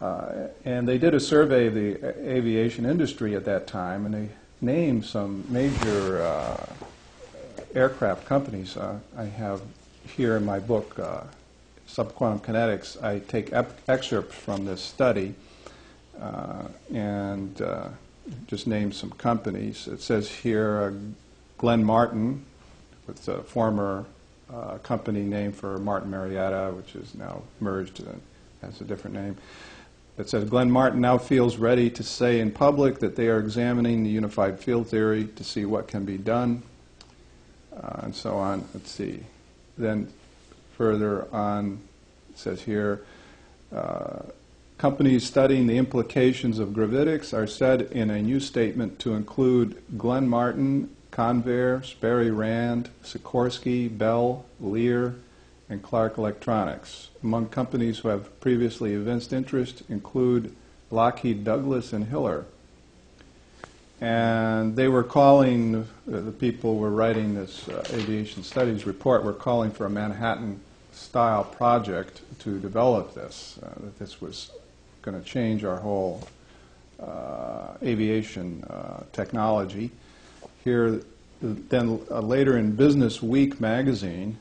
And they did a survey of the aviation industry at that time, and they named some major aircraft companies. I have here in my book, Subquantum Kinetics, I take excerpts from this study and just name some companies. It says here Glenn Martin, it's a former company name for Martin Marietta, which is now merged and has a different name. It says Glenn Martin now feels ready to say in public that they are examining the unified field theory to see what can be done, and so on. Let's see. Then further on, it says here, companies studying the implications of gravitics are said in a new statement to include Glenn Martin, Convair, Sperry Rand, Sikorsky, Bell, Lear, and Clark Electronics. Among companies who have previously evinced interest include Lockheed Douglas and Hiller. And they were calling, the people who were writing this aviation studies report were calling for a Manhattan-style project to develop this, that this was going to change our whole aviation technology. Here, then later in Business Week magazine,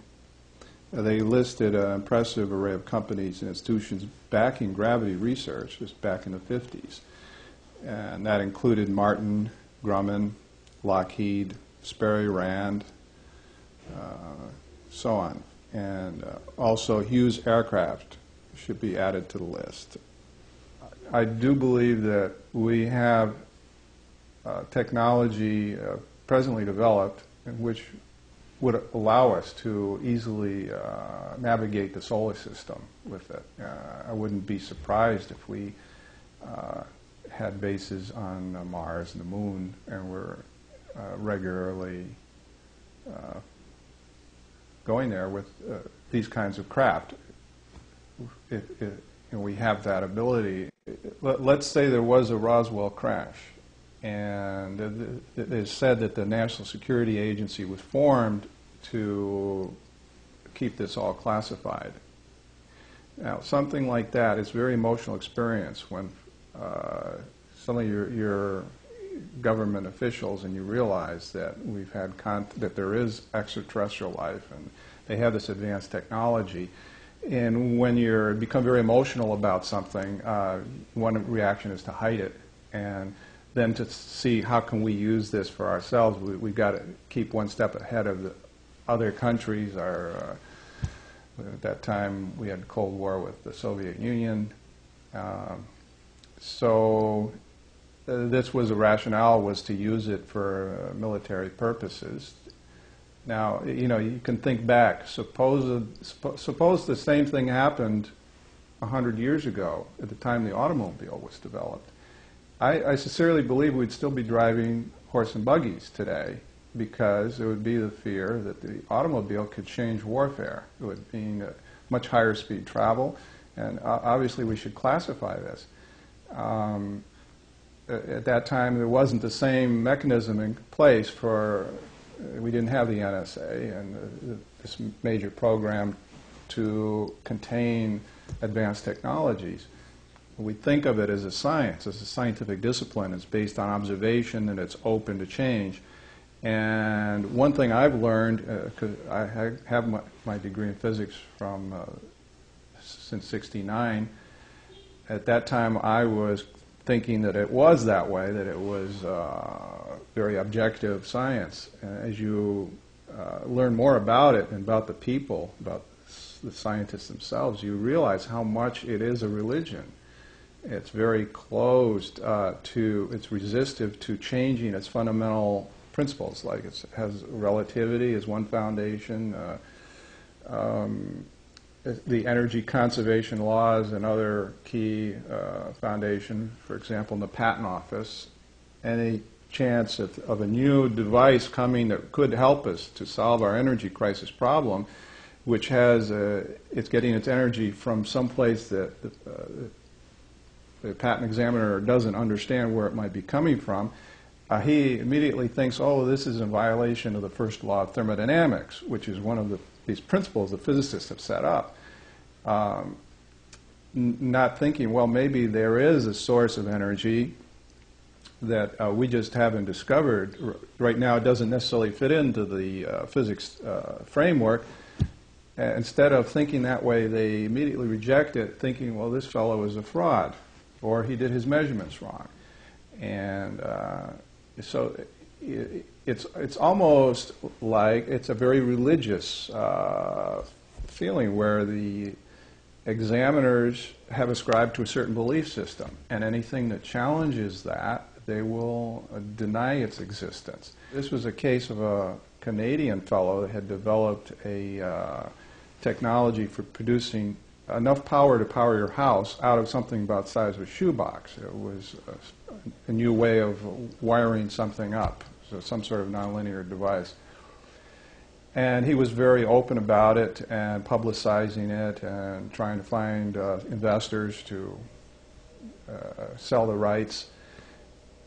they listed an impressive array of companies and institutions backing gravity research, just back in the 50s. And that included Martin, Grumman, Lockheed, Sperry Rand, so on. And also Hughes Aircraft should be added to the list. I do believe that we have technology presently developed in which would allow us to easily navigate the solar system with it. I wouldn't be surprised if we had bases on Mars and the Moon and were regularly going there with these kinds of craft. If we have that ability. Let's say there was a Roswell crash, and it is said that the National Security Agency was formed to keep this all classified. Now, something like that is a very emotional experience when some of your government officials and you realize that we've had that there is extraterrestrial life and they have this advanced technology. And when you become very emotional about something, one reaction is to hide it, and then to see how can we use this for ourselves. We've got to keep one step ahead of the other countries. At that time, we had Cold War with the Soviet Union. So this was a rationale, was to use it for military purposes. Now, you can think back. Suppose the same thing happened 100 years ago at the time the automobile was developed. I sincerely believe we'd still be driving horse and buggies today, because there would be the fear that the automobile could change warfare. It would mean much higher speed travel, and obviously we should classify this. At that time, there wasn't the same mechanism in place for. We didn't have the NSA and this major program to contain advanced technologies. We think of it as a science, as a scientific discipline. It's based on observation and it's open to change. And one thing I've learned, because I have my degree in physics from since '69, at that time I was thinking that it was that way, that it was very objective science. As you learn more about it and about the people, about the scientists themselves, you realize how much it is a religion. It's very closed it's resistive to changing its fundamental principles, like it has relativity as one foundation, the energy conservation laws, another key foundation. For example, in the Patent Office, any chance of a new device coming that could help us to solve our energy crisis problem, which has it's getting its energy from someplace that the patent examiner doesn't understand where it might be coming from, he immediately thinks, oh, this is in violation of the first law of thermodynamics, which is one of these principles the physicists have set up. not thinking, well, maybe there is a source of energy that we just haven't discovered. Right now it doesn't necessarily fit into the physics framework. Instead of thinking that way, they immediately reject it, thinking, well, this fellow is a fraud, or he did his measurements wrong. And so it's almost like it's a very religious feeling where the examiners have ascribed to a certain belief system, and anything that challenges that, they will deny its existence. This was a case of a Canadian fellow that had developed a technology for producing enough power to power your house out of something about the size of a shoebox. It was a new way of wiring something up, so some sort of nonlinear device. And he was very open about it and publicizing it and trying to find investors to sell the rights.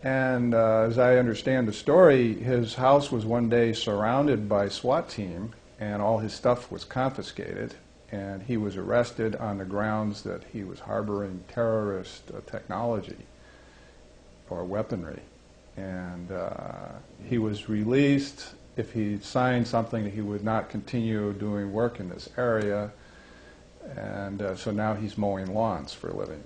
And as I understand the story, his house was one day surrounded by a SWAT team, and all his stuff was confiscated, and he was arrested on the grounds that he was harboring terrorist technology or weaponry. And he was released. If he signed something that he would not continue doing work in this area, and so now he's mowing lawns for a living.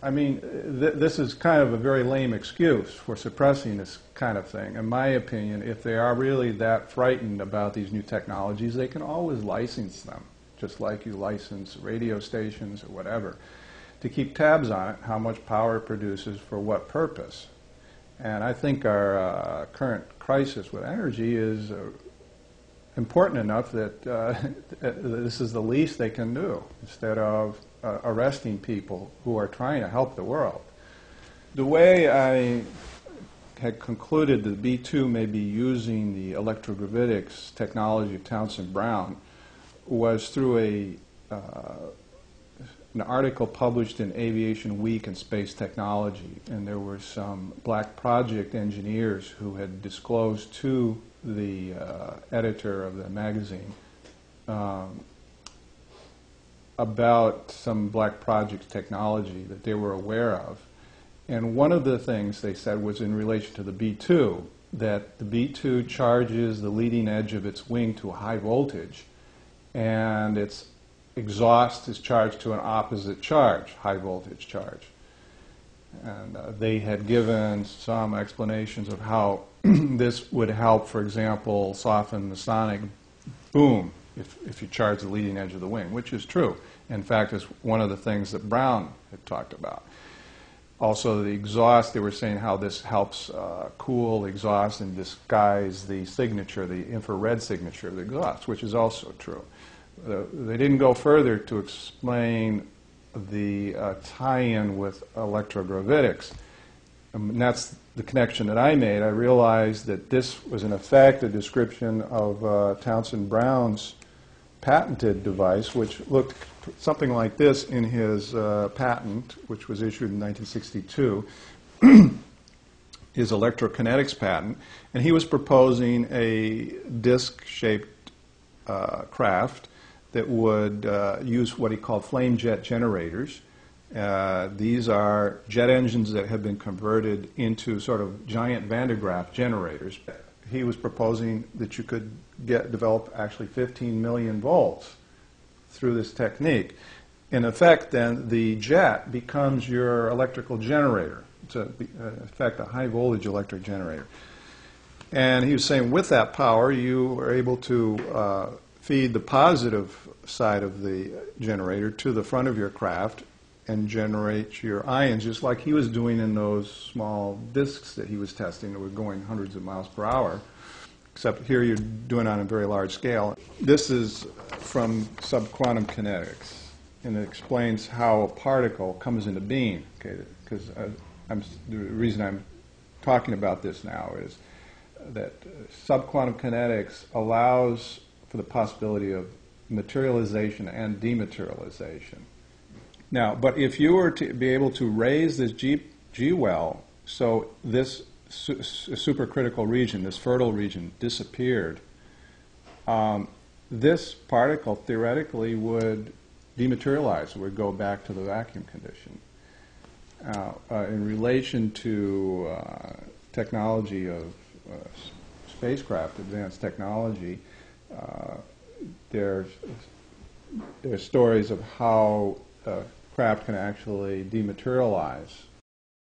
I mean, this is kind of a very lame excuse for suppressing this kind of thing. In my opinion, if they are really that frightened about these new technologies, they can always license them, just like you license radio stations or whatever, to keep tabs on it, how much power it produces for what purpose. And I think our current crisis with energy is important enough that this is the least they can do, instead of arresting people who are trying to help the world. The way I had concluded that B2 may be using the electrogravitics technology of Townsend Brown was through an article published in Aviation Week and Space Technology, and there were some black project engineers who had disclosed to the editor of the magazine about some black project technology that they were aware of. And one of the things they said was in relation to the B2, that the B2 charges the leading edge of its wing to a high voltage, and its exhaust is charged to an opposite charge, high voltage charge. And they had given some explanations of how this would help, for example, soften the sonic boom if you charge the leading edge of the wing, which is true. In fact, it's one of the things that Brown had talked about. Also, the exhaust, they were saying how this helps cool the exhaust and disguise the signature, the infrared signature of the exhaust, which is also true. They didn't go further to explain the tie-in with electrogravitics. And that's the connection that I made. I realized that this was, in effect, a description of Townsend Brown's patented device, which looked something like this in his patent, which was issued in 1962, his electrokinetics patent. And he was proposing a disc-shaped craft that would use what he called flame jet generators. These are jet engines that have been converted into sort of giant Van de Graaff generators. He was proposing that you could develop actually 15 million volts through this technique. In effect, then, the jet becomes your electrical generator. It's, in effect, a high voltage electric generator. And he was saying with that power, you are able to feed the positive side of the generator to the front of your craft and generate your ions, just like he was doing in those small disks that he was testing that were going hundreds of miles per hour, except here you're doing it on a very large scale. This is from subquantum kinetics, and it explains how a particle comes into being. Okay, because the reason I'm talking about this now is that subquantum kinetics allows for the possibility of materialization and dematerialization. Now, but if you were to be able to raise this G-well so this supercritical region, this fertile region, disappeared, this particle theoretically would dematerialize, it would go back to the vacuum condition. In relation to technology of spacecraft, advanced technology, there's stories of how craft can actually dematerialize